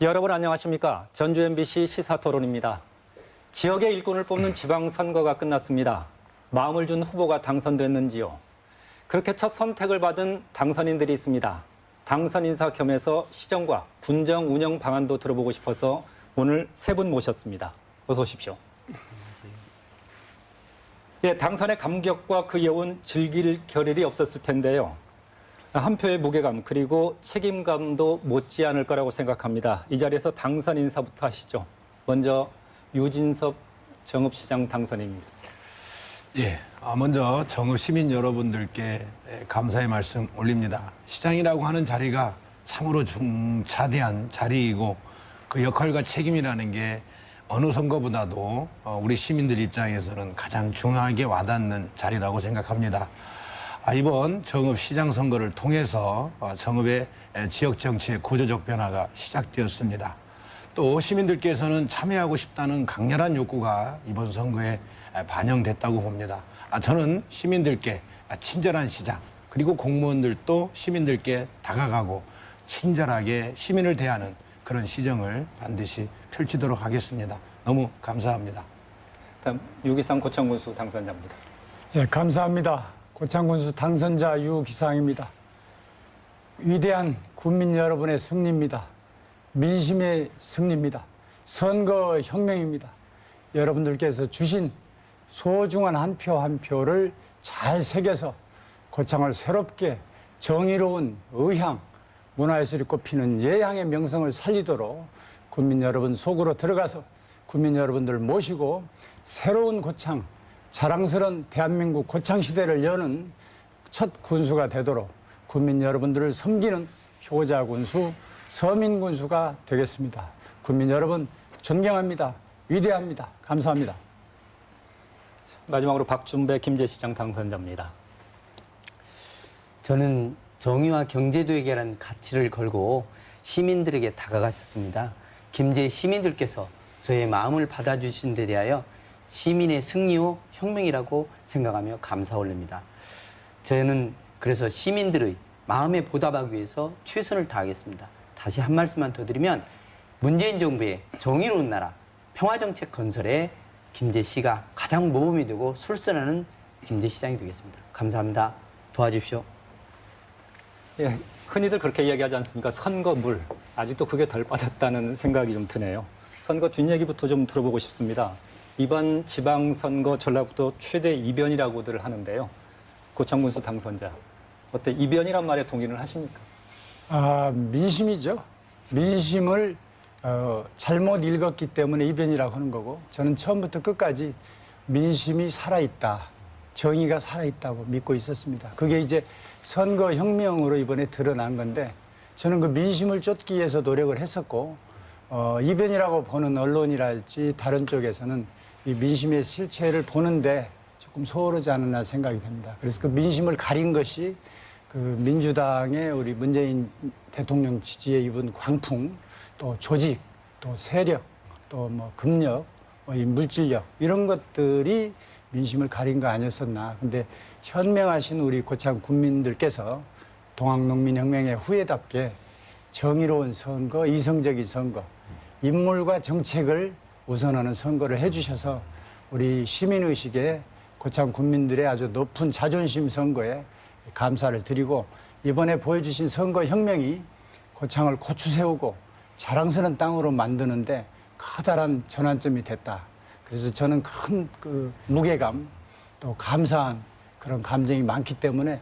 여러분 안녕하십니까? 전주 MBC 시사토론입니다. 지역의 일꾼을 뽑는 지방선거가 끝났습니다. 마음을 준 후보가 당선됐는지요? 그렇게 첫 선택을 받은 당선인들이 있습니다. 당선 인사 겸해서 시정과 군정 운영 방안도 들어보고 싶어서 오늘 세 분 모셨습니다. 어서 오십시오. 예, 당선의 감격과 그 여운 즐길 겨를이 없었을 텐데요. 한 표의 무게감 그리고 책임감도 못지 않을 거라고 생각합니다. 이 자리에서 당선 인사부터 하시죠. 먼저 유진섭 정읍시장 당선인입니다. 예, 먼저 정읍 시민 여러분들께 감사의 말씀 올립니다. 시장이라고 하는 자리가 참으로 중차대한 자리이고 그 역할과 책임이라는 게 어느 선거보다도 우리 시민들 입장에서는 가장 중요하게 와닿는 자리라고 생각합니다. 이번 정읍시장 선거를 통해서 정읍의 지역 정치의 구조적 변화가 시작되었습니다. 또 시민들께서는 참여하고 싶다는 강렬한 욕구가 이번 선거에 반영됐다고 봅니다. 저는 시민들께 친절한 시장 그리고 공무원들도 시민들께 다가가고 친절하게 시민을 대하는 그런 시정을 반드시 펼치도록 하겠습니다. 너무 감사합니다. 다음 유기상 고창군수 당선자입니다. 예, 감사합니다. 고창군수 당선자 유기상입니다. 위대한 국민 여러분의 승리입니다. 민심의 승리입니다. 선거 혁명입니다. 여러분들께서 주신 소중한 한 표 한 표를 잘 새겨서 고창을 새롭게 정의로운 의향, 문화예술이 꼽히는 예향의 명성을 살리도록 국민 여러분 속으로 들어가서 국민 여러분들 모시고 새로운 고창, 자랑스러운 대한민국 고창시대를 여는 첫 군수가 되도록 국민 여러분들을 섬기는 효자 군수, 서민 군수가 되겠습니다. 국민 여러분 존경합니다. 위대합니다. 감사합니다. 마지막으로 박준배 김제시장 당선자입니다. 저는 정의와 경제도에게라는 가치를 걸고 시민들에게 다가가셨습니다. 김제 시민들께서 저의 마음을 받아주신 데 대하여 시민의 승리요 혁명이라고 생각하며 감사 올립니다. 저는 그래서 시민들의 마음에 보답하기 위해서 최선을 다하겠습니다. 다시 한 말씀만 더 드리면 문재인 정부의 정의로운 나라, 평화정책 건설에 김제시가 가장 모범이 되고 술선하는 김제시장이 되겠습니다. 감사합니다. 도와주십시오. 예, 흔히들 그렇게 이야기하지 않습니까? 선거물. 아직도 그게 덜 빠졌다는 생각이 좀 드네요. 선거 뒷얘기부터 좀 들어보고 싶습니다. 이번 지방선거 전라북도 최대 이변이라고들 하는데요. 고창군수 당선자. 어때? 이변이란 말에 동의를 하십니까? 민심이죠. 민심을 잘못 읽었기 때문에 이변이라고 하는 거고 저는 처음부터 끝까지 민심이 살아있다. 정의가 살아있다고 믿고 있었습니다. 그게 이제 선거혁명으로 이번에 드러난 건데 저는 그 민심을 쫓기 위해서 노력을 했었고 이변이라고 보는 언론이랄지 다른 쪽에서는 이 민심의 실체를 보는데 조금 소홀하지 않았나 생각이 됩니다. 그래서 그 민심을 가린 것이 그 민주당의 우리 문재인 대통령 지지에 입은 광풍, 또 조직, 또 세력, 또 뭐 금력, 이 물질력 이런 것들이 민심을 가린 거 아니었었나. 근데 현명하신 우리 고창 국민들께서 동학농민혁명의 후예답게 정의로운 선거, 이성적인 선거, 인물과 정책을 우선하는 선거를 해주셔서 우리 시민의식에 고창 국민들의 아주 높은 자존심 선거에 감사를 드리고 이번에 보여주신 선거혁명이 고창을 고추 세우고 자랑스러운 땅으로 만드는데 커다란 전환점이 됐다. 그래서 저는 큰 그 무게감 또 감사한 그런 감정이 많기 때문에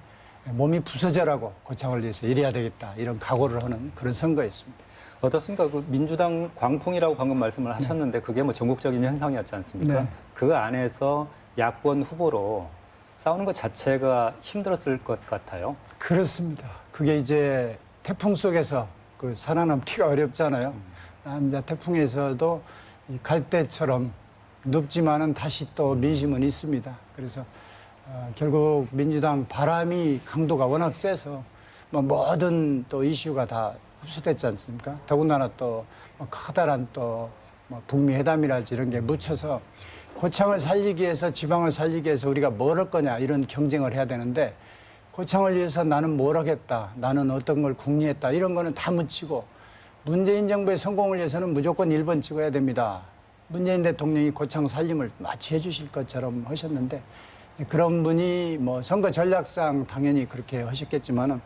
몸이 부서져라고 고창을 위해서 일해야 되겠다 이런 각오를 하는 그런 선거였습니다. 어떻습니까? 그 민주당 광풍이라고 방금 말씀을 하셨는데 그게 뭐 전국적인 현상이었지 않습니까? 네. 그 안에서 야권 후보로 싸우는 것 자체가 힘들었을 것 같아요. 그렇습니다. 그게 이제 태풍 속에서 그 살아남기가 어렵잖아요. 이제 태풍에서도 이 갈대처럼 눕지만은 다시 또 민심은 있습니다. 그래서 결국 민주당 바람이 강도가 워낙 세서 뭐 모든 또 이슈가 다 흡수됐지 않습니까? 더군다나 또 커다란 또 북미 회담이랄지 이런 게 묻혀서 고창을 살리기 위해서 지방을 살리기 위해서 우리가 뭘 할 거냐 이런 경쟁을 해야 되는데 고창을 위해서 나는 뭘 하겠다, 나는 어떤 걸 궁리했다 이런 거는 다 묻히고 문재인 정부의 성공을 위해서는 무조건 1번 찍어야 됩니다. 문재인 대통령이 고창 살림을 마치 해주실 것처럼 하셨는데 그런 분이 뭐 선거 전략상 당연히 그렇게 하셨겠지만은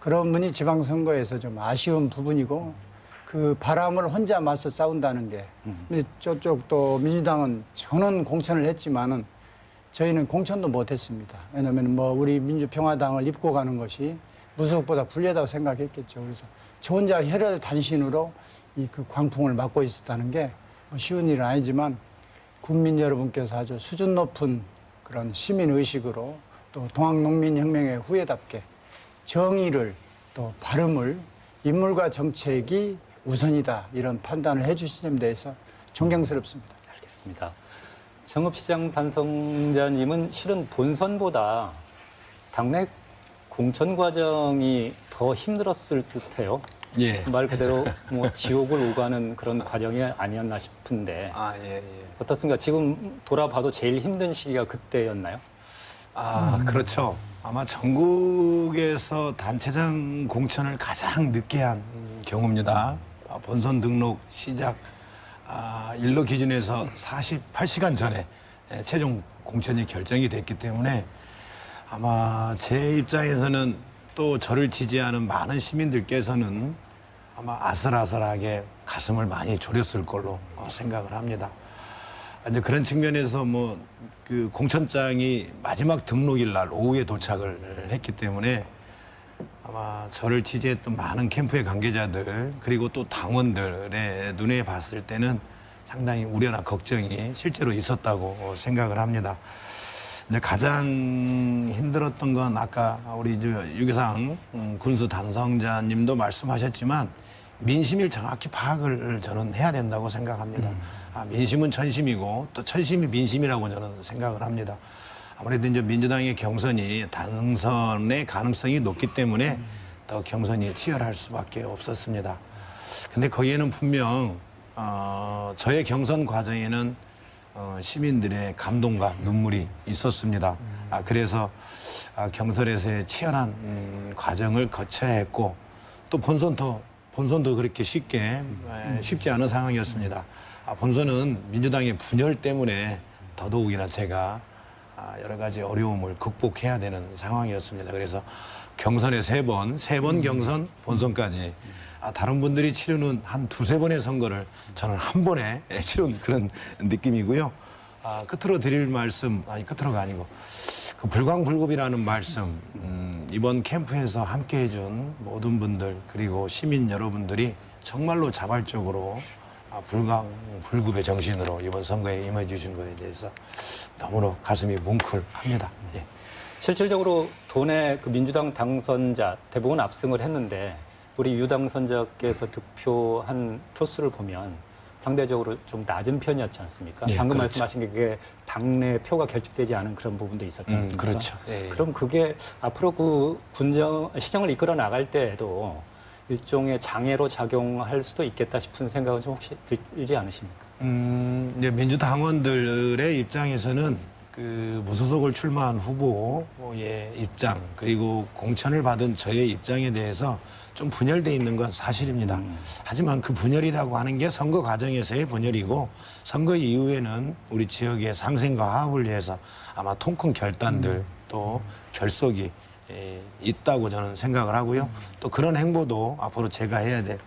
그런 분이 지방선거에서 좀 아쉬운 부분이고 그 바람을 혼자 맞서 싸운다는 게 근데 저쪽 또 민주당은 전원 공천을 했지만은 저희는 공천도 못했습니다. 왜냐하면 뭐 우리 민주평화당을 입고 가는 것이 무속보다 불리하다고 생각했겠죠. 그래서 저 혼자 혈혈 단신으로 이 그 광풍을 맞고 있었다는 게 쉬운 일은 아니지만 국민 여러분께서 아주 수준 높은 그런 시민 의식으로 또 동학농민혁명의 후예답게 정의를 또 발음을 인물과 정책이 우선이다 이런 판단을 해주신 데 대해서 존경스럽습니다. 알겠습니다. 정읍시장 당선자님은 실은 본선보다 당내 공천 과정이 더 힘들었을 듯해요. 예. 말 그대로 뭐 지옥을 오가는 그런 과정이 아니었나 싶은데 예. 어떻습니까? 지금 돌아봐도 제일 힘든 시기가 그때였나요? 그렇죠. 아마 전국에서 단체장 공천을 가장 늦게 한 경우입니다. 본선 등록 시작 일로 기준해서 48시간 전에 최종 공천이 결정이 됐기 때문에 아마 제 입장에서는 또 저를 지지하는 많은 시민들께서는 아마 아슬아슬하게 가슴을 많이 졸였을 걸로 생각을 합니다. 이제 그런 측면에서 뭐 그 공천장이 마지막 등록일 날 오후에 도착을 했기 때문에 아마 저를 지지했던 많은 캠프의 관계자들 그리고 또 당원들의 눈에 봤을 때는 상당히 우려나 걱정이 실제로 있었다고 생각을 합니다. 이제 가장 힘들었던 건 아까 우리 유기상 군수 당선자님도 말씀하셨지만 민심을 정확히 파악을 저는 해야 된다고 생각합니다. 민심은 천심이고 또 천심이 민심이라고 저는 생각을 합니다. 아무래도 이제 민주당의 경선이 당선의 가능성이 높기 때문에 더 경선이 치열할 수밖에 없었습니다. 근데 거기에는 분명 저의 경선 과정에는 시민들의 감동과 눈물이 있었습니다. 그래서 경선에서의 치열한 과정을 거쳐야 했고 또 본선도 그렇게 쉽지 않은 상황이었습니다. 본선은 민주당의 분열 때문에 더더욱이나 제가 여러 가지 어려움을 극복해야 되는 상황이었습니다. 그래서 경선에 세 번 경선, 본선까지 다른 분들이 치르는 한 두세 번의 선거를 저는 한 번에 치른 그런 느낌이고요. 끝으로 드릴 말씀, 끝으로가 아니고 그 불광불급이라는 말씀, 이번 캠프에서 함께 해준 모든 분들 그리고 시민 여러분들이 정말로 자발적으로 불광불급의 정신으로 이번 선거에 임해 주신 것에 대해서 너무나 가슴이 뭉클합니다. 예. 실질적으로 도내 그 민주당 당선자 대부분 압승을 했는데 우리 유 당선자께서 득표한 표수를 보면 상대적으로 좀 낮은 편이었지 않습니까? 예, 방금 그렇죠. 말씀하신 게 당내 표가 결집되지 않은 그런 부분도 있었지 않습니까? 그렇죠. 예. 그럼 그게 앞으로 그 시정을 이끌어 나갈 때에도 일종의 장애로 작용할 수도 있겠다 싶은 생각은 좀 혹시 들지 않으십니까? 이제 민주당원들의 입장에서는 그 무소속을 출마한 후보의 입장 그리고 공천을 받은 저의 입장에 대해서 좀 분열돼 있는 건 사실입니다. 하지만 그 분열이라고 하는 게 선거 과정에서의 분열이고 선거 이후에는 우리 지역의 상생과 화합을 위해서 아마 통큰 결단들 또 결속이 있다고 저는 생각을 하고요. 또 그런 행보도 앞으로 제가 해야 될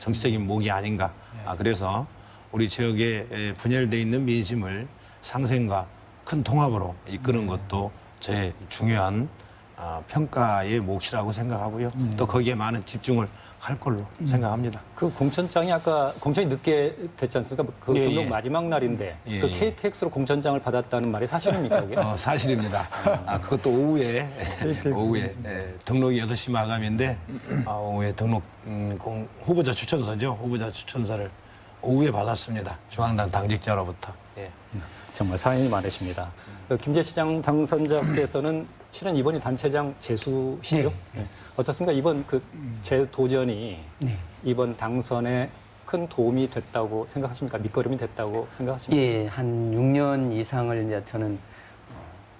정치적인 목이 아닌가. 그래서 우리 지역에 분열돼 있는 민심을 상생과 큰 통합으로 이끄는 것도 제 중요한 평가의 몫이라고 생각하고요. 또 거기에 많은 집중을 할 걸로 생각합니다. 그 공천장이 아까 공천이 늦게 됐지 않습니까? 그 예, 등록 예. 마지막 날인데 예, 그 예. KTX로 공천장을 받았다는 말이 사실입니까? 그게? 사실입니다. 그것도 오후에 등록이 6시 마감인데 오후에 등록 후보자 추천서죠. 후보자 추천서를 오후에 받았습니다. 중앙당 당직자로부터. 예. 정말 사연이 많으십니다. 그 김재 시장 당선자께서는 실은 이번이 단체장 재수시죠? 네. 어떻습니까? 이번 그 재도전이 이번 당선에 큰 도움이 됐다고 생각하십니까? 밑거름이 됐다고 생각하십니까? 예, 한 6년 이상을 이제 저는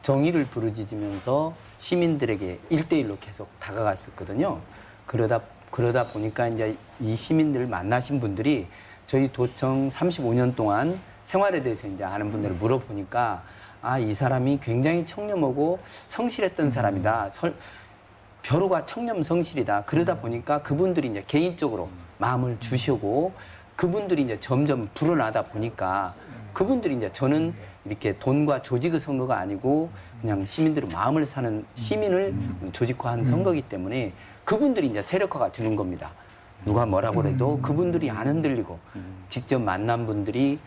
정의를 부르짖으면서 시민들에게 1대1로 계속 다가갔었거든요. 그러다 그러다 보니까 이제 이 시민들 만나신 분들이 저희 도청 35년 동안 생활에 대해서 이제 아는 분들을 물어보니까 아, 이 사람이 굉장히 청렴하고 성실했던 사람이다. 벼루가 청렴 성실이다. 그러다 보니까 그분들이 이제 개인적으로 마음을 주시고 그분들이 이제 점점 불어나다 보니까 그분들이 이제 저는 이렇게 돈과 조직의 선거가 아니고 그냥 시민들의 마음을 사는 시민을 조직화한 선거이기 때문에 그분들이 이제 세력화가 되는 겁니다. 누가 뭐라고 해도 그분들이 안 흔들리고 직접 만난 분들이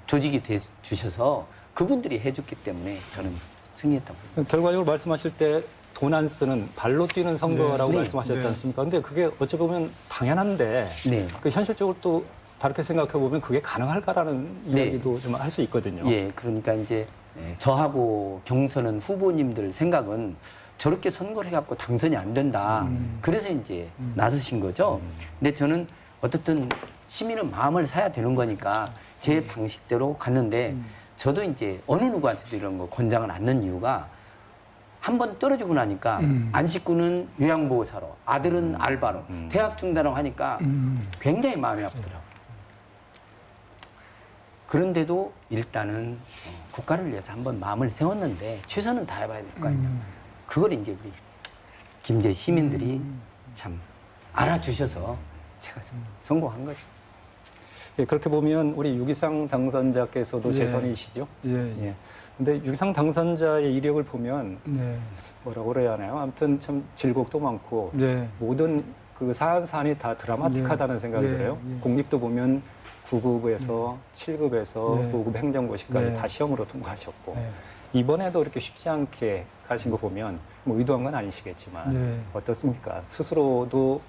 조직이 돼 주셔서 그분들이 해줬기 때문에 저는 승리했다고 봅니다. 결과적으로 말씀하실 때 돈 안 쓰는 발로 뛰는 선거라고 네. 말씀하셨지 않습니까? 근데 그게 어찌 보면 당연한데 네. 그 현실적으로 또 다르게 생각해 보면 그게 가능할까라는 네. 이야기도 좀 할 수 있거든요. 예, 그러니까 이제 저하고 경선은 후보님들 생각은 저렇게 선거를 해갖고 당선이 안 된다. 그래서 이제 나서신 거죠. 근데 저는 어떻든 시민은 마음을 사야 되는 거니까 제 방식대로 갔는데 저도 이제 어느 누구한테도 이런 거 권장을 않는 이유가 한 번 떨어지고 나니까 안식구는 요양보호사로, 아들은 알바로, 대학 중단하고 하니까 굉장히 마음이 아프더라고요. 그런데도 일단은 국가를 위해서 한번 마음을 세웠는데 최선은 다해봐야 될 거 아니냐. 그걸 이제 우리 김제 시민들이 참 알아주셔서 제가 성공한 거죠. 예, 그렇게 보면 우리 유기상 당선자께서도 예. 재선이시죠? 예. 예. 근데 유기상 당선자의 이력을 보면 네. 뭐라고 그래야 하나요? 아무튼 참 질곡도 많고 네. 모든 그 사안이 다 드라마틱하다는 네. 생각이 네. 들어요. 네. 공립도 보면 9급에서 7급에서 네. 5급 행정고시까지 네. 다 시험으로 통과하셨고 네. 이번에도 이렇게 쉽지 않게 가신 거 보면 뭐 의도한 건 아니시겠지만 네. 어떻습니까? 스스로도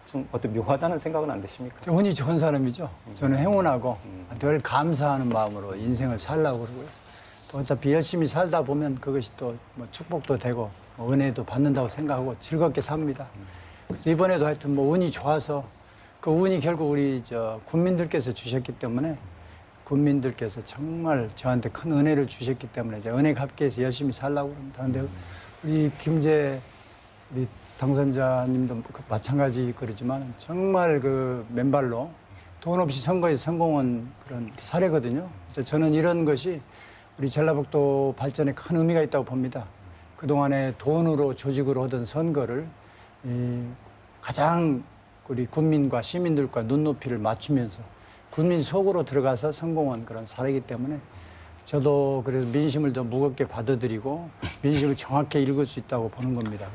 좀 어떤 묘하다는 생각은 안 드십니까? 운이 좋은 사람이죠. 저는 행운하고 늘 감사하는 마음으로 인생을 살라고 그러고요. 또 어차피 열심히 살다 보면 그것이 또 뭐 축복도 되고 뭐 은혜도 받는다고 생각하고 즐겁게 삽니다. 그래서 이번에도 하여튼 뭐 운이 좋아서 그 운이 결국 우리 국민들께서 주셨기 때문에 국민들께서 정말 저한테 큰 은혜를 주셨기 때문에 제가 은혜 갚기 위해서 열심히 살라고 합니다. 그런데 우리 김제 우리 당선자님도 마찬가지 그러지만 정말 그 맨발로 돈 없이 선거에 성공한 그런 사례거든요. 저는 이런 것이 우리 전라북도 발전에 큰 의미가 있다고 봅니다. 그동안에 돈으로 조직으로 하던 선거를 가장 우리 국민과 시민들과 눈높이를 맞추면서 국민 속으로 들어가서 성공한 그런 사례이기 때문에 저도 그래서 민심을 더 무겁게 받아들이고 민심을 정확히 읽을 수 있다고 보는 겁니다.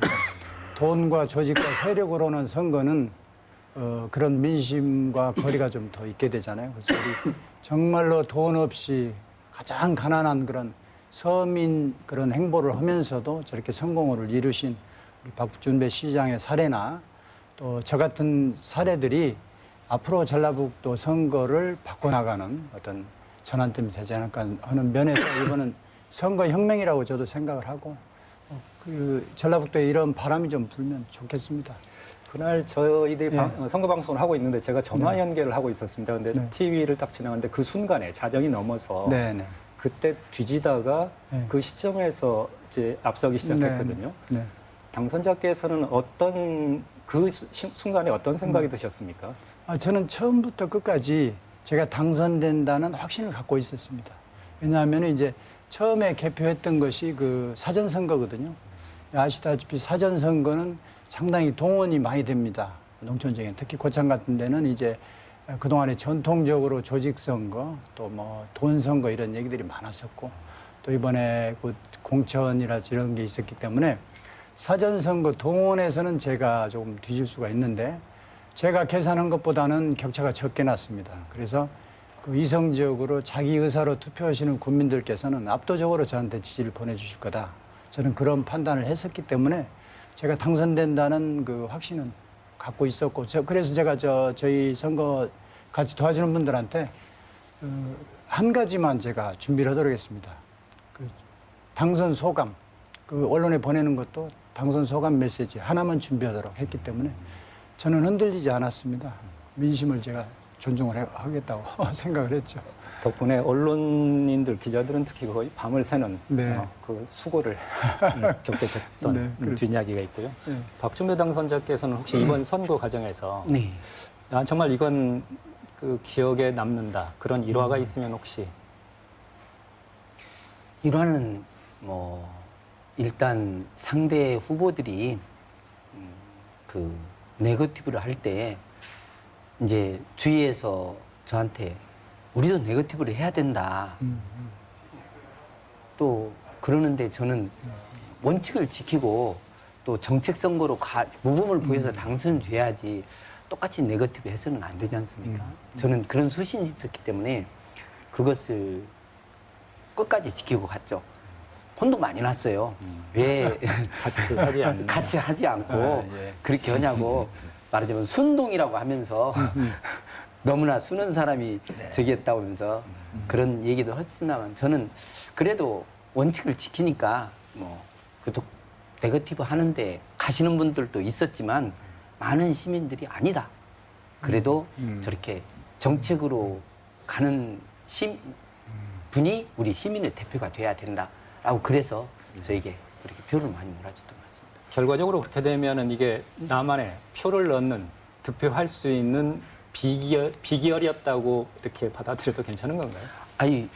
돈과 조직과 세력으로는 선거는 그런 민심과 거리가 좀 더 있게 되잖아요. 그래서 우리 정말로 돈 없이 가장 가난한 그런 서민 그런 행보를 하면서도 저렇게 성공을 이루신 우리 박준배 시장의 사례나 또 저 같은 사례들이 앞으로 전라북도 선거를 바꿔나가는 어떤 전환점이 되지 않을까 하는 면에서 이거는 선거 혁명이라고 저도 생각을 하고 그 전라북도에 이런 바람이 좀 불면 좋겠습니다. 그날 저희들이 네. 선거 방송을 하고 있는데 제가 전화 연결을 하고 있었습니다. 근데 네. TV를 딱 지나갔는데 그 순간에 자정이 넘어서 네네. 그때 뒤지다가 네. 그 시점에서 이제 앞서기 시작했거든요. 네. 당선자께서는 어떤 그 순간에 어떤 생각이 드셨습니까? 저는 처음부터 끝까지 제가 당선된다는 확신을 갖고 있었습니다. 왜냐하면 이제 처음에 개표했던 것이 그 사전선거거든요. 아시다시피 사전선거는 상당히 동원이 많이 됩니다. 농촌적인 특히 고창 같은 데는 이제 그동안에 전통적으로 조직선거 또 뭐 돈선거 이런 얘기들이 많았었고 또 이번에 그 공천이라 이런 게 있었기 때문에 사전선거 동원에서는 제가 조금 뒤질 수가 있는데 제가 계산한 것보다는 격차가 적게 났습니다. 그래서 그 이성적으로 자기 의사로 투표하시는 국민들께서는 압도적으로 저한테 지지를 보내주실 거다. 저는 그런 판단을 했었기 때문에 제가 당선된다는 그 확신은 갖고 있었고, 그래서 제가 저희 선거 같이 도와주는 분들한테 한 가지만 제가 준비를 하도록 했습니다. 그 당선 소감, 그 언론에 보내는 것도 당선 소감 메시지 하나만 준비하도록 했기 때문에 저는 흔들리지 않았습니다. 민심을 제가 존중을 하겠다고 생각을 했죠. 덕분에 언론인들, 기자들은 특히 거의 밤을 새는 네. 그 수고를 겪으셨던 네, 그렇습니다. 뒷이야기가 있고요. 네. 박준배 당선자께서는 혹시 이번 선거 과정에서 네. 정말 이건 그 기억에 남는다 그런 일화가 있으면 혹시 일화는 뭐 일단 상대 후보들이 그 네거티브를 할 때 이제 주위에서 저한테 우리도 네거티브를 해야 된다. 또 그러는데 저는 원칙을 지키고 또 정책 선거로 모범을 보여서 당선돼야지 똑같이 네거티브 해서는 안 되지 않습니까? 저는 그런 소신이 있었기 때문에 그것을 끝까지 지키고 갔죠. 혼도 많이 났어요. 왜 같이 하지 않는 같이 하지 않고 예. 그렇게 하냐고 말하자면 순동이라고 하면서 너무나 순한 사람이 저기 했다고 하면서 그런 얘기도 했습니다만 저는 그래도 원칙을 지키니까 뭐 그래도 네거티브 하는데 가시는 분들도 있었지만 많은 시민들이 아니다. 그래도 저렇게 정책으로 가는 분이 우리 시민의 대표가 돼야 된다라고 그래서 저에게 그렇게 표를 많이 몰아줬던 것 같습니다. 결과적으로 그렇게 되면은 이게 나만의 표를 넣는 득표할 수 있는 비결이었다고 이렇게 받아들여도 괜찮은 건가요? 아니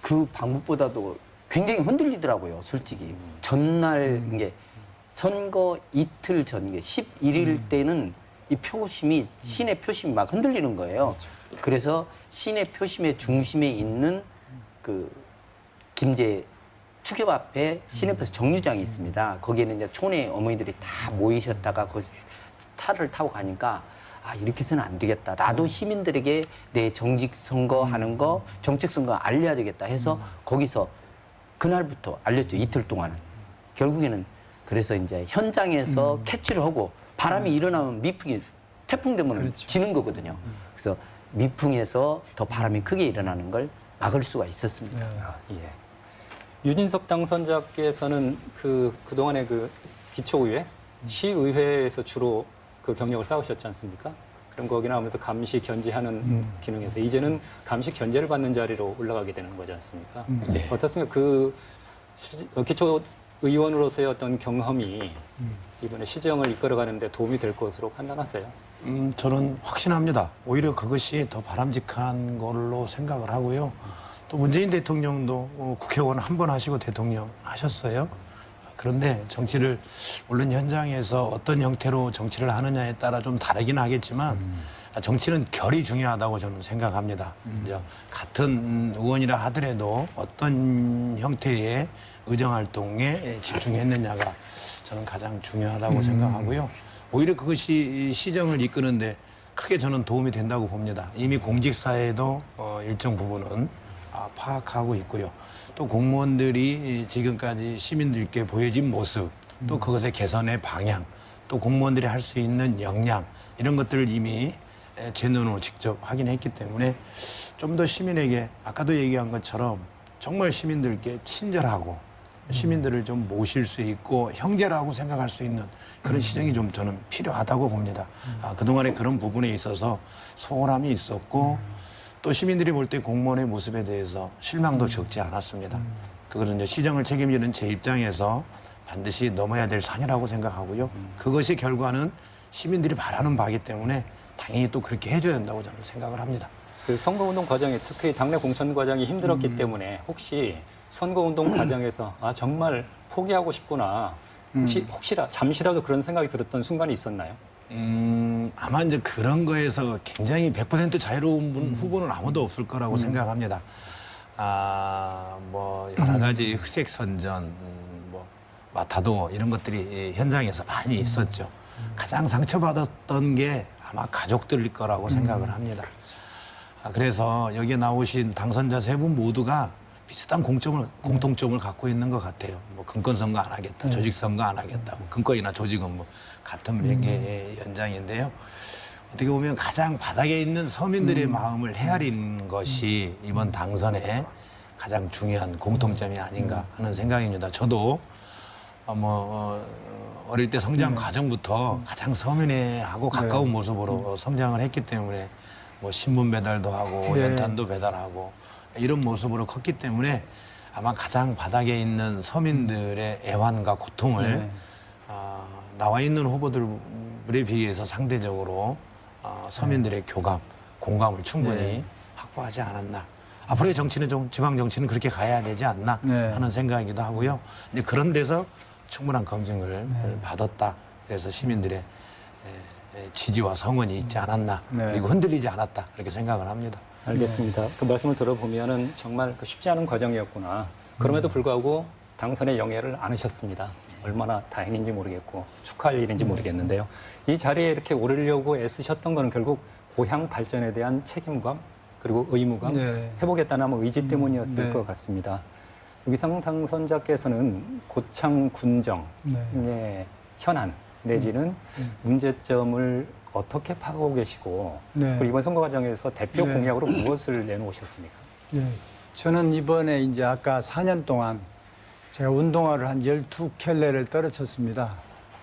그 방법보다도 굉장히 흔들리더라고요, 솔직히. 전날 이게 선거 이틀 전, 이게 11일 때는 이 표심이 신의 표심이 막 흔들리는 거예요. 그래서 신의 표심의 중심에 있는 그 김제 추격 앞에 시내버스 정류장이 있습니다. 거기에는 이제 촌의 어머니들이 다 모이셨다가 거기서 차를 타고 가니까 아 이렇게 해서는 안 되겠다. 나도 시민들에게 내 정직 선거하는 거, 정책 선거 알려야 되겠다 해서 거기서 그날부터 알렸죠. 이틀 동안은. 결국에는 그래서 이제 현장에서 캐치를 하고 바람이 일어나면 미풍이 태풍 되면 그렇죠. 지는 거거든요. 그래서 미풍에서 더 바람이 크게 일어나는 걸 막을 수가 있었습니다. 예. 유진석 당선자께서는 그동안의 그 기초의회, 시의회에서 주로 그 경력을 쌓으셨지 않습니까? 그럼 거기는 아무래도 감시 견제하는 기능에서 이제는 감시 견제를 받는 자리로 올라가게 되는 거지 않습니까? 네. 어떻습니까? 그 기초 의원으로서의 어떤 경험이 이번에 시정을 이끌어가는데 도움이 될 것으로 판단하세요? 저는 확신합니다. 오히려 그것이 더 바람직한 걸로 생각을 하고요. 또 문재인 대통령도 국회의원 한 번 하시고 대통령 하셨어요. 그런데 정치를 물론 현장에서 어떤 형태로 정치를 하느냐에 따라 좀 다르긴 하겠지만 정치는 결이 중요하다고 저는 생각합니다. 이제 같은 의원이라 하더라도 어떤 형태의 의정활동에 집중했느냐가 저는 가장 중요하다고 생각하고요. 오히려 그것이 시정을 이끄는데 크게 저는 도움이 된다고 봅니다. 이미 공직사회도 일정 부분은 파악하고 있고요. 또 공무원들이 지금까지 시민들께 보여진 모습, 또 그것의 개선의 방향, 또 공무원들이 할 수 있는 역량 이런 것들을 이미 제 눈으로 직접 확인했기 때문에 좀 더 시민에게 아까도 얘기한 것처럼 정말 시민들께 친절하고 시민들을 좀 모실 수 있고 형제라고 생각할 수 있는 그런 시정이 좀 저는 필요하다고 봅니다. 그동안에 그런 부분에 있어서 소홀함이 있었고 또 시민들이 볼 때 공무원의 모습에 대해서 실망도 적지 않았습니다. 그것은 이제 시정을 책임지는 제 입장에서 반드시 넘어야 될 산이라고 생각하고요. 그것이 결과는 시민들이 바라는 바이기 때문에 당연히 또 그렇게 해줘야 된다고 저는 생각을 합니다. 그 선거운동 과정이 특히 당내 공천 과정이 힘들었기 때문에 혹시 선거운동 과정에서 정말 포기하고 싶구나 혹시라 잠시라도 그런 생각이 들었던 순간이 있었나요? 아마 이제 그런 거에서 굉장히 100% 자유로운 후보는 아무도 없을 거라고 생각합니다. 뭐 여러 가지 흑색 선전, 뭐 마타도 이런 것들이 현장에서 많이 있었죠. 가장 상처받았던 게 아마 가족들일 거라고 생각을 합니다. 그래서 여기에 나오신 당선자 세 분 모두가 비슷한 공통점을 갖고 있는 것 같아요. 뭐 금권선거 안 하겠다, 조직선거 안 하겠다, 뭐 금권이나 조직은 뭐 같은 매개의 연장인데요. 어떻게 보면 가장 바닥에 있는 서민들의 마음을 헤아린 것이 이번 당선의 가장 중요한 공통점이 아닌가 하는 생각입니다. 저도 어릴 때 성장 과정부터 가장 서민하고 가까운 모습으로 성장을 했기 때문에 뭐 신문 배달도 하고 네. 연탄도 배달하고 이런 모습으로 컸기 때문에 아마 가장 바닥에 있는 서민들의 애환과 고통을 네. 나와 있는 후보들에 비해서 상대적으로 서민들의 교감, 공감을 충분히 네. 확보하지 않았나. 앞으로의 정치는 좀 지방 정치는 그렇게 가야 되지 않나 네. 하는 생각이기도 하고요. 이제 그런 데서 충분한 검증을 받았다. 그래서 시민들의 지지와 성원이 있지 않았나. 네. 그리고 흔들리지 않았다. 그렇게 생각을 합니다. 알겠습니다. 그 말씀을 들어보면은 정말 그 쉽지 않은 과정이었구나. 그럼에도 불구하고 당선의 영예를 안으셨습니다. 얼마나 다행인지 모르겠고 축하할 일인지 모르겠는데요. 이 자리에 이렇게 오르려고 애쓰셨던 거는 결국 고향 발전에 대한 책임감 그리고 의무감 네. 해보겠다는 아마 의지 때문이었을 네. 것 같습니다. 유기상 당선자께서는 고창 군정의 네. 현안 내지는 문제점을 어떻게 파악하고 계시고 네. 그리고 이번 선거 과정에서 대표 네. 공약으로 무엇을 내놓으셨습니까? 예. 저는 이번에 이제 아까 4년 동안 제가 운동화를 한 12켤레를 떨어쳤습니다.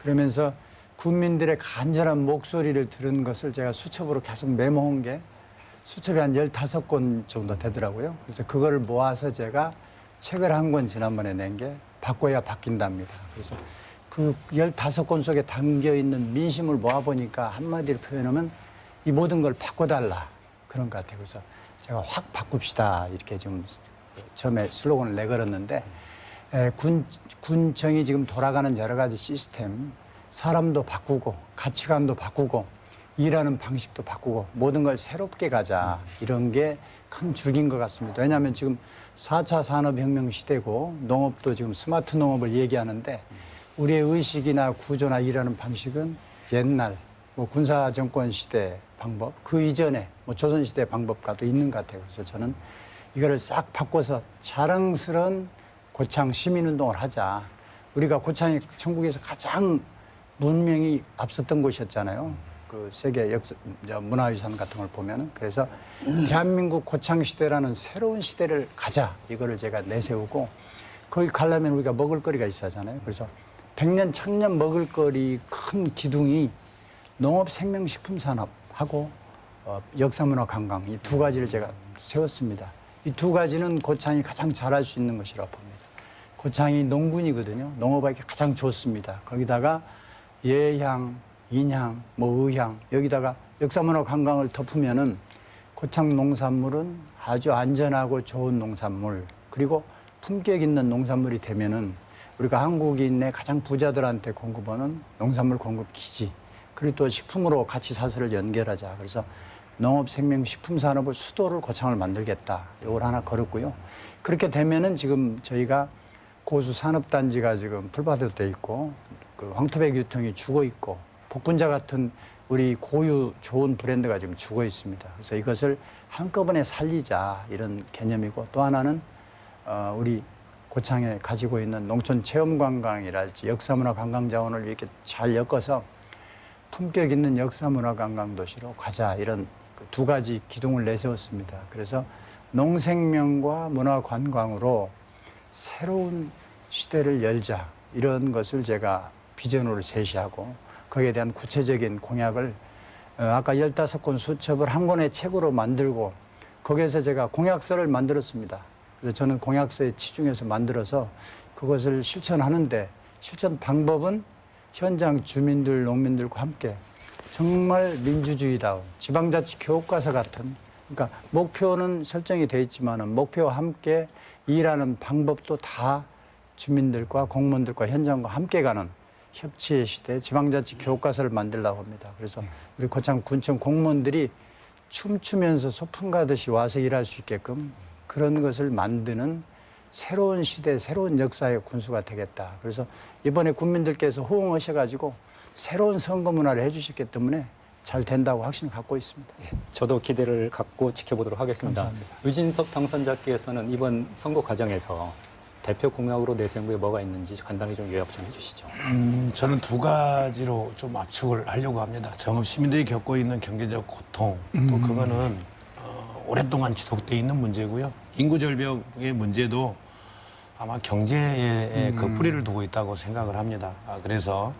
그러면서 국민들의 간절한 목소리를 들은 것을 제가 수첩으로 계속 메모한 게 수첩이 한 15권 정도 되더라고요. 그래서 그거를 모아서 제가 책을 한 권 지난번에 낸 게 바꿔야 바뀐답니다. 그래서 그 15권 속에 담겨 있는 민심을 모아보니까 한마디로 표현하면 이 모든 걸 바꿔달라. 그런 것 같아요. 그래서 제가 확 바꿉시다. 이렇게 좀 처음에 슬로건을 내걸었는데 군청이 지금 돌아가는 여러 가지 시스템, 사람도 바꾸고 가치관도 바꾸고 일하는 방식도 바꾸고 모든 걸 새롭게 가자. 이런 게 큰 줄기인 것 같습니다. 왜냐하면 지금 4차 산업혁명 시대고 농업도 지금 스마트 농업을 얘기하는데 우리의 의식이나 구조나 일하는 방식은 옛날 뭐 군사정권 시대 방법, 그 이전에 뭐 조선시대 방법과도 있는 것 같아요. 그래서 저는 이거를 싹 바꿔서 자랑스러운 고창 시민운동을 하자. 우리가 고창이 전국에서 가장 문명이 앞섰던 곳이었잖아요. 그 세계 문화유산 같은 걸 보면은. 그래서 대한민국 고창 시대라는 새로운 시대를 가자. 이거를 제가 내세우고 거기 가려면 우리가 먹을거리가 있어야 하잖아요. 그래서 100년, 1000년 먹을거리 큰 기둥이 농업생명식품산업하고 역사문화관광 이 두 가지를 제가 세웠습니다. 이 두 가지는 고창이 가장 잘할 수 있는 것이라고 봅니다. 고창이 농군이거든요. 농업하기 가장 좋습니다. 거기다가 예향, 인향, 뭐 의향 여기다가 역사문화관광을 덮으면은 고창 농산물은 아주 안전하고 좋은 농산물 그리고 품격 있는 농산물이 되면은 우리가 한국인의 가장 부자들한테 공급하는 농산물 공급 기지 그리고 또 식품으로 같이 사슬을 연결하자. 그래서 농업생명식품산업을 수도를 고창을 만들겠다. 이걸 하나 걸었고요. 그렇게 되면은 지금 저희가 고수 산업단지가 지금 풀밭에도 돼 있고 그 황토백 유통이 죽어 있고 복분자 같은 우리 고유 좋은 브랜드가 지금 죽어 있습니다. 그래서 이것을 한꺼번에 살리자 이런 개념이고 또 하나는 우리 고창에 가지고 있는 농촌 체험관광이랄지 역사문화관광자원을 이렇게 잘 엮어서 품격 있는 역사문화관광도시로 가자 이런 두 가지 기둥을 내세웠습니다. 그래서 농생명과 문화관광으로 새로운 시대를 열자 이런 것을 제가 비전으로 제시하고 거기에 대한 구체적인 공약을 아까 15권 수첩을 한 권의 책으로 만들고 거기에서 제가 공약서를 만들었습니다. 그래서 저는 공약서에 치중해서 만들어서 그것을 실천하는데 실천 방법은 현장 주민들, 농민들과 함께 정말 민주주의다운 지방자치 교과서 같은 그러니까 목표는 설정이 돼 있지만은 목표와 함께 일하는 방법도 다 주민들과 공무원들과 현장과 함께 가는 협치의 시대 지방자치 교과서를 만들려고 합니다. 그래서 우리 고창 군청 공무원들이 춤추면서 소풍 가듯이 와서 일할 수 있게끔 그런 것을 만드는 새로운 시대, 새로운 역사의 군수가 되겠다. 그래서 이번에 국민들께서 호응하셔가지고 새로운 선거 문화를 해주셨기 때문에 잘 된다고 확신을 갖고 있습니다. 저도 기대를 갖고 지켜보도록 하겠습니다. 감사합니다. 유진석 당선자께서는 이번 선거 과정에서 대표 공약으로 내세운 게 뭐가 있는지 간단히 좀 요약 좀 해주시죠. 저는 두 가지로 좀 압축을 하려고 합니다. 정읍 시민들이 겪고 있는 경제적 고통, 또 그거는 오랫동안 지속돼 있는 문제고요. 인구 절벽의 문제도 아마 경제에 그 뿌리를 두고 있다고 생각을 합니다. 그래서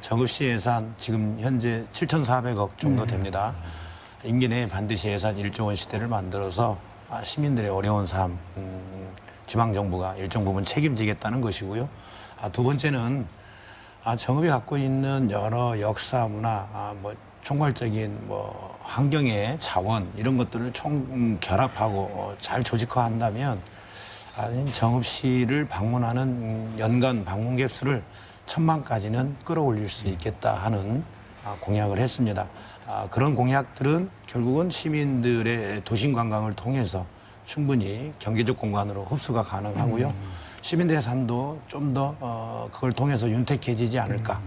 정읍시 예산 지금 현재 7,400억 정도 됩니다. 임기 내에 반드시 예산 1조 원 시대를 만들어서 시민들의 어려운 삶, 지방정부가 일정 부분 책임지겠다는 것이고요. 두 번째는 정읍이 갖고 있는 여러 역사, 문화, 총괄적인 환경의 자원 이런 것들을 총 결합하고 잘 조직화한다면 정읍시를 방문하는 연간 방문객 수를 1,000만까지는 끌어올릴 수 있겠다 하는 공약을 했습니다. 그런 공약들은 결국은 시민들의 도심 관광을 통해서 충분히 경제적 공간으로 흡수가 가능하고요. 시민들의 삶도 좀 더 그걸 통해서 윤택해지지 않을까.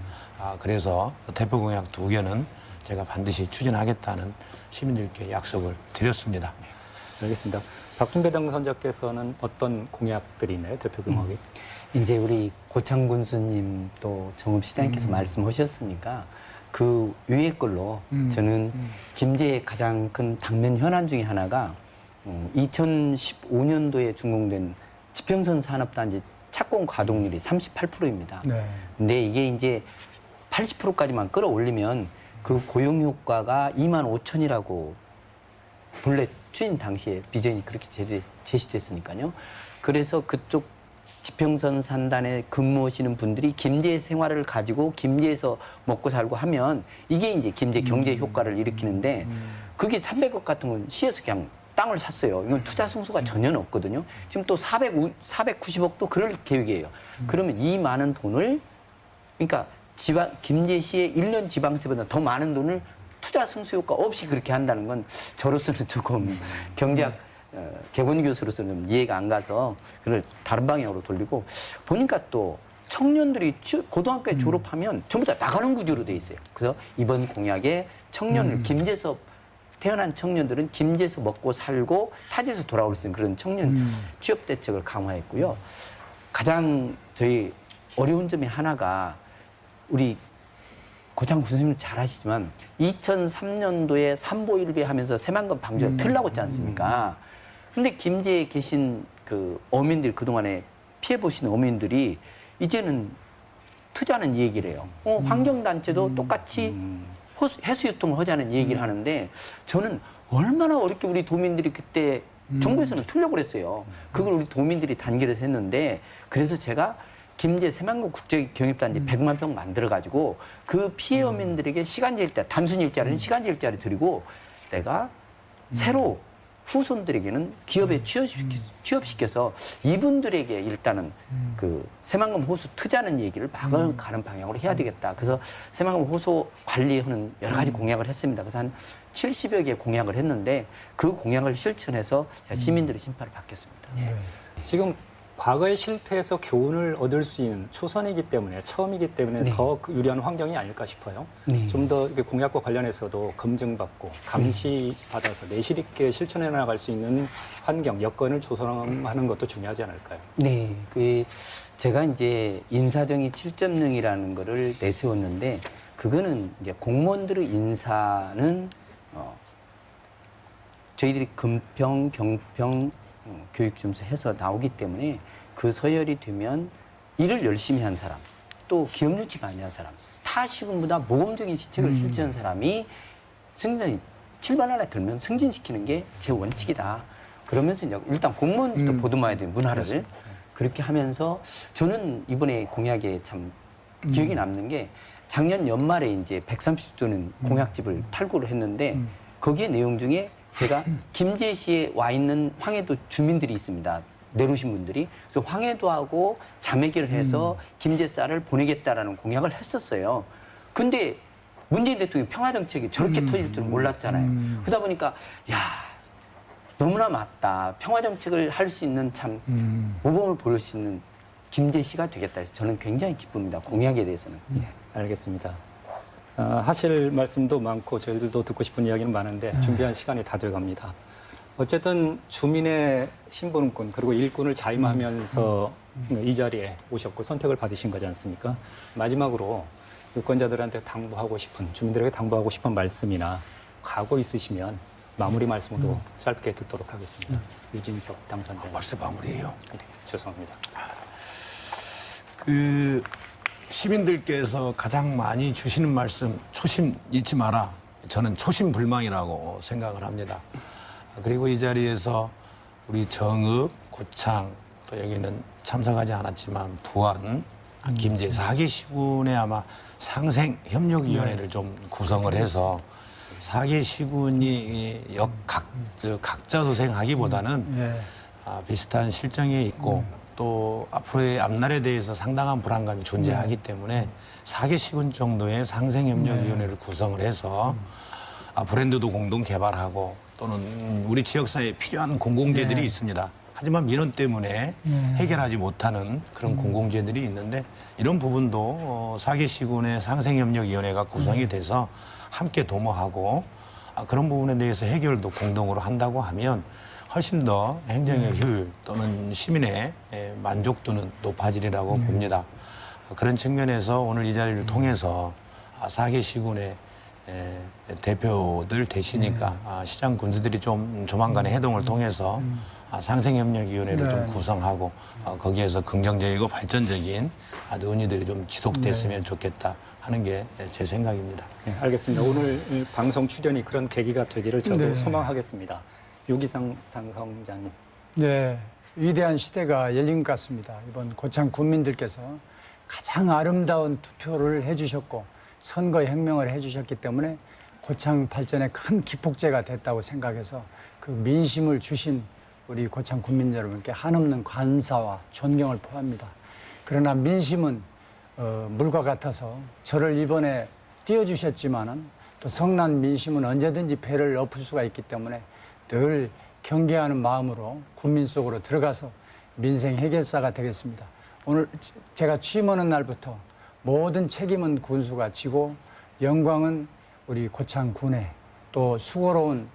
그래서 대표 공약 2개는 제가 반드시 추진하겠다는 시민들께 약속을 드렸습니다. 알겠습니다. 박준배 당선자께서는 어떤 공약들이나요, 대표 공약이? 이제 우리 고창군 수님 또 정읍시장님께서 말씀하셨으니까 그 위에 걸로 저는 김제의 가장 큰 당면 현안 중에 하나가 2015년도에 준공된 지평선 산업단지 착공 가동률이 38%입니다. 네. 근데 이게 이제 80%까지만 끌어올리면 그 고용 효과가 2만 5천이라고 본래 추진 당시에 비전이 그렇게 제시됐으니까요. 그래서 그쪽 지평선 산단에 근무하시는 분들이 김제 생활을 가지고 김제에서 먹고 살고 하면 이게 이제 김제 경제 효과를 일으키는데 그게 300억 같은 건 시에서 그냥 땅을 샀어요. 이건 투자 승수가 전혀 없거든요. 지금 또 490억도 그럴 계획이에요. 그러면 이 많은 돈을 그러니까 김제시의 1년 지방세보다 더 많은 돈을 투자 승수 효과 없이 그렇게 한다는 건 저로서는 조금 경제학 개건 교수로서는 좀 이해가 안 가서 그걸 다른 방향으로 돌리고 보니까 또 청년들이 고등학교에 졸업하면 전부 다 나가는 구조로 돼 있어요. 그래서 이번 공약에 청년을 김제에서 태어난 청년들은 김제에서 먹고 살고 타지에서 돌아올 수 있는 그런 청년 취업 대책을 강화했고요. 가장 저희 어려운 점이 하나가 우리 고창 군수님 잘 아시지만 2003년도에 삼보일비 하면서 새만금 방주가 틀라고 했지 않습니까? 근데 김제에 계신 그 어민들 그동안에 피해보신 어민들이 이제는 투자하는 얘기를 해요. 환경단체도 똑같이 해수유통을 하자는 얘기를 하는데 저는 얼마나 어렵게 우리 도민들이 그때 정부에서는 틀려고 그랬어요. 그걸 우리 도민들이 단결해서 했는데 그래서 제가 김제 새만금 국제경입단지 100만 평 만들어가지고 그 피해 어민들에게 시간제 일자, 단순 일자리는 시간제 일자리 드리고 내가 새로 후손들에게는 기업에 취업시켜서 이분들에게 일단은 그 새만금 호수 투자는 얘기를 막아가는 방향으로 해야 되겠다. 그래서 새만금 호수 관리하는 여러 가지 공약을 했습니다. 그래서 한 70여 개 공약을 했는데 그 공약을 실천해서 시민들의 심판을 받겠습니다. 지금 과거의 실패에서 교훈을 얻을 수 있는 초선이기 때문에 처음이기 때문에 네. 더 유리한 환경이 아닐까 싶어요. 네. 좀 더 공약과 관련해서도 검증받고 감시받아서 내실 있게 실천해 나갈 수 있는 환경, 여건을 조성하는 것도 중요하지 않을까요? 네, 제가 이제 인사정의 7.0이라는 거를 내세웠는데 그거는 이제 공무원들의 인사는 저희들이 금평, 경평 교육점수 해서 나오기 때문에 그 서열이 되면 일을 열심히 한 사람, 또 기업 유치 많이 한 사람, 타시군보다 모범적인 시책을 실천한 사람이 승진이 7반 안에 들면 승진시키는 게 제 원칙이다. 그러면서 이제 일단 공무원도 보듬어야 돼요, 문화를. 그렇게 하면서 저는 이번에 공약에 참 기억이 남는 게 작년 연말에 이제 130조는 공약집을 탈구를 했는데 거기에 내용 중에 제가 김제시에 와 있는 황해도 주민들이 있습니다. 내려오신 분들이. 그래서 황해도하고 자매기를 해서 김제 쌀을 보내겠다라는 공약을 했었어요. 근데 문재인 대통령이 평화정책이 저렇게 터질 줄 몰랐잖아요. 그러다 보니까 야 너무나 맞다. 평화정책을 할 수 있는 참 모범을 보일 수 있는 김제시가 되겠다 해서 저는 굉장히 기쁩니다. 공약에 대해서는. 알겠습니다. 하실 말씀도 많고 저희들도 듣고 싶은 이야기는 많은데 준비한 시간이 다 돼갑니다. 어쨌든 주민의 신분권 그리고 일꾼을 자임하면서 이 자리에 오셨고 선택을 받으신 거지 않습니까? 마지막으로 유권자들한테 당부하고 싶은 주민들에게 당부하고 싶은 말씀이나 각오 있으시면 마무리 말씀으로 짧게 듣도록 하겠습니다. 유진석 당선자님. 벌써 마무리예요. 네, 죄송합니다. 시민들께서 가장 많이 주시는 말씀 초심 잃지 마라. 저는 초심불망이라고 생각을 합니다. 그리고 이 자리에서 우리 정읍, 고창, 또 여기는 참석하지 않았지만 부안, 김제 4개 시군에 아마 상생협력위원회를 좀 구성을 해서 4개 시군이 각자 도생하기보다는 예. 비슷한 실정에 있고 또 앞으로의 앞날에 대해서 상당한 불안감이 존재하기 때문에 4개 시군 정도의 상생협력위원회를 구성을 해서 브랜드도 공동 개발하고 또는 우리 지역사회에 필요한 공공재들이 있습니다. 하지만 민원 때문에 해결하지 못하는 그런 공공재들이 있는데 이런 부분도 4개 시군의 상생협력위원회가 구성이 돼서 함께 도모하고 그런 부분에 대해서 해결도 공동으로 한다고 하면 훨씬 더 행정의 효율 또는 시민의 만족도는 높아지리라고 봅니다. 그런 측면에서 오늘 이 자리를 통해서 4개 시군의 대표들 되시니까 시장 군수들이 좀 조만간에 해동을 통해서 상생협력위원회를 좀 구성하고 거기에서 긍정적이고 발전적인 논의들이 좀 지속됐으면 좋겠다 하는 게 제 생각입니다. 네, 알겠습니다. 오늘 이 방송 출연이 그런 계기가 되기를 저도 네. 소망하겠습니다. 유기상 당선자님. 네, 위대한 시대가 열린 것 같습니다. 이번 고창 군민들께서 가장 아름다운 투표를 해주셨고 선거혁명을 해주셨기 때문에 고창 발전에 큰 기폭제가 됐다고 생각해서 그 민심을 주신 우리 고창 군민 여러분께 한없는 감사와 존경을 표합니다. 그러나 민심은 물과 같아서 저를 이번에 띄워주셨지만은 또 성난 민심은 언제든지 배를 엎을 수가 있기 때문에 늘 경계하는 마음으로 국민 속으로 들어가서 민생 해결사가 되겠습니다. 오늘 제가 취임하는 날부터 모든 책임은 군수가 지고 영광은 우리 고창 군에 또 수고로운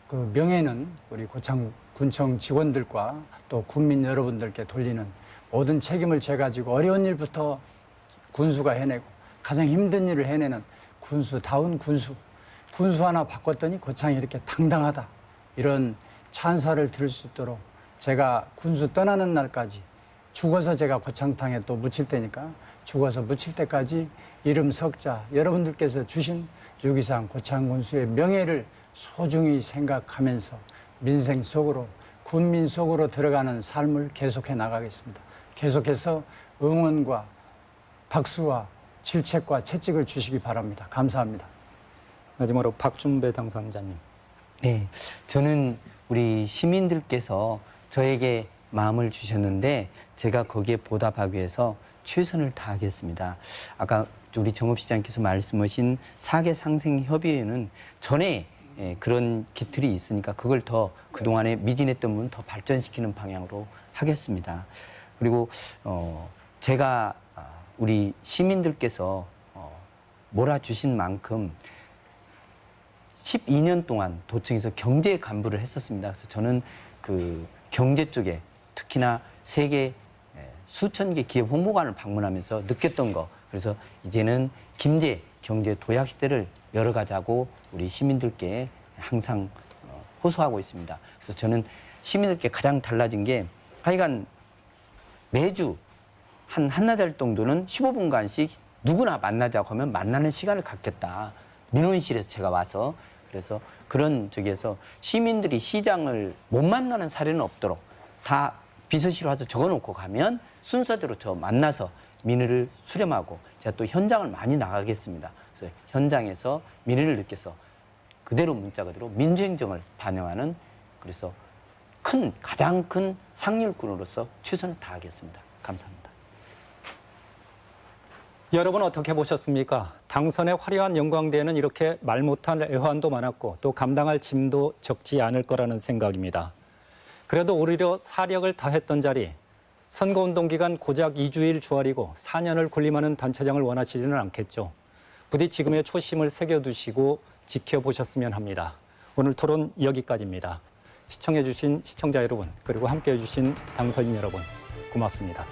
그 명예는 우리 고창 군청 직원들과 또 국민 여러분들께 돌리는 모든 책임을 제가 지고 어려운 일부터 군수가 해내고 가장 힘든 일을 해내는 군수다운 군수 하나 바꿨더니 고창이 이렇게 당당하다 이런 찬사를 들을 수 있도록 제가 군수 떠나는 날까지 죽어서 제가 고창탕에 또 묻힐 테니까 죽어서 묻힐 때까지 이름 석자 여러분들께서 주신 유기상 고창 군수의 명예를 소중히 생각하면서 민생 속으로 군민 속으로 들어가는 삶을 계속해 나가겠습니다. 계속해서 응원과 박수와 질책과 채찍을 주시기 바랍니다. 감사합니다. 마지막으로 박준배 당선자님. 네, 저는 우리 시민들께서 저에게 마음을 주셨는데 제가 거기에 보답하기 위해서 최선을 다하겠습니다. 아까 우리 정읍시장께서 말씀하신 4개 상생협의회는 전에 그런 기틀이 있으니까 그걸 더 그동안에 미진했던 부분 더 발전시키는 방향으로 하겠습니다. 그리고 제가 우리 시민들께서 몰아주신 만큼 12년 동안 도청에서 경제 간부를 했었습니다. 그래서 저는 그 경제 쪽에 특히나 세계 수천 개 기업 홍보관을 방문하면서 느꼈던 거. 그래서 이제는 김제 경제 도약 시대를 열어가자고 우리 시민들께 항상 호소하고 있습니다. 그래서 저는 시민들께 가장 달라진 게 하여간 매주 한나절 정도는 15분간씩 누구나 만나자고 하면 만나는 시간을 갖겠다. 민원실에서 제가 와서 그래서 그런 쪽에서 시민들이 시장을 못 만나는 사례는 없도록 다 비서실 와서 적어놓고 가면 순서대로 저 만나서 민의를 수렴하고 제가 또 현장을 많이 나가겠습니다. 그래서 현장에서 민의를 느껴서 그대로 문자 그대로 민주행정을 반영하는 그래서 가장 큰 상류군으로서 최선을 다하겠습니다. 감사합니다. 여러분 어떻게 보셨습니까? 당선의 화려한 영광대에는 이렇게 말 못할 애환도 많았고 또 감당할 짐도 적지 않을 거라는 생각입니다. 그래도 오히려 사력을 다했던 자리, 선거운동 기간 고작 2주일 주말이고 4년을 군림하는 단체장을 원하시지는 않겠죠. 부디 지금의 초심을 새겨두시고 지켜보셨으면 합니다. 오늘 토론 여기까지입니다. 시청해주신 시청자 여러분, 그리고 함께해주신 당선인 여러분, 고맙습니다.